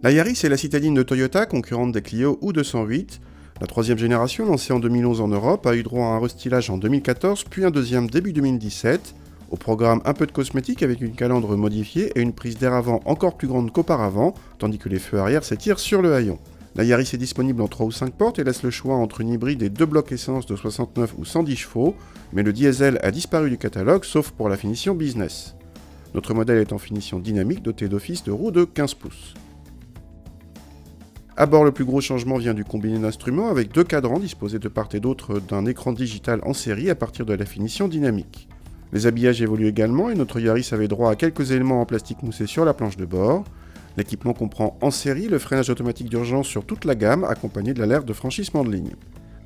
La Yaris est la citadine de Toyota, concurrente des Clio ou 208. La troisième génération, lancée en 2011 en Europe, a eu droit à un restylage en 2014, puis un deuxième début 2017. Au programme, un peu de cosmétique avec une calandre modifiée et une prise d'air avant encore plus grande qu'auparavant, tandis que les feux arrière s'étirent sur le haillon. La Yaris est disponible en 3 ou 5 portes et laisse le choix entre une hybride et 2 blocs essence de 69 ou 110 chevaux, mais le diesel a disparu du catalogue sauf pour la finition business. Notre modèle est en finition dynamique doté d'office de roues de 15 pouces. À bord, le plus gros changement vient du combiné d'instruments avec 2 cadrans disposés de part et d'autre d'un écran digital en série à partir de la finition dynamique. Les habillages évoluent également et notre Yaris avait droit à quelques éléments en plastique moussé sur la planche de bord. L'équipement comprend en série le freinage automatique d'urgence sur toute la gamme, accompagné de l'alerte de franchissement de ligne.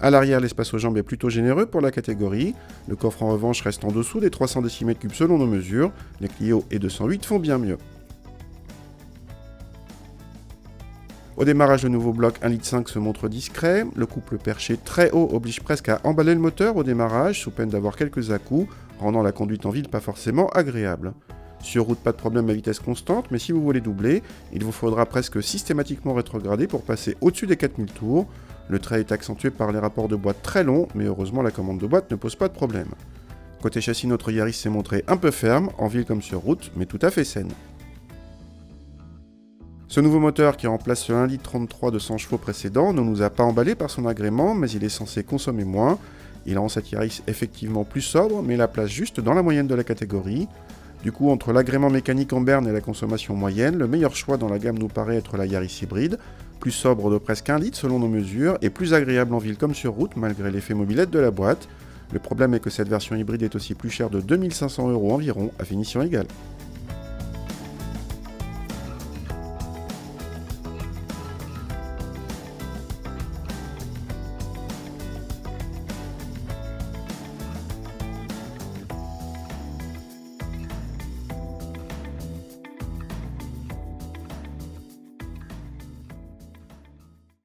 À l'arrière, l'espace aux jambes est plutôt généreux pour la catégorie. Le coffre en revanche reste en dessous des 300 cm3 selon nos mesures. Les Clio et 208 font bien mieux. Au démarrage, le nouveau bloc 1,5 litre se montre discret. Le couple perché très haut oblige presque à emballer le moteur au démarrage, sous peine d'avoir quelques à-coups, rendant la conduite en ville pas forcément agréable. Sur route, pas de problème à vitesse constante, mais si vous voulez doubler, il vous faudra presque systématiquement rétrograder pour passer au-dessus des 4000 tours. Le trait est accentué par les rapports de boîte très longs, mais heureusement la commande de boîte ne pose pas de problème. Côté châssis, notre Yaris s'est montré un peu ferme, en ville comme sur route, mais tout à fait saine. Ce nouveau moteur qui remplace le 1,33 litre de 100 chevaux précédent ne nous a pas emballé par son agrément, mais il est censé consommer moins. Il rend cette Yaris effectivement plus sobre, mais la place juste dans la moyenne de la catégorie. Du coup, entre l'agrément mécanique en berne et la consommation moyenne, le meilleur choix dans la gamme nous paraît être la Yaris hybride, plus sobre de presque 1 litre selon nos mesures, et plus agréable en ville comme sur route malgré l'effet mobilette de la boîte. Le problème est que cette version hybride est aussi plus chère de 2500 € environ, à finition égale.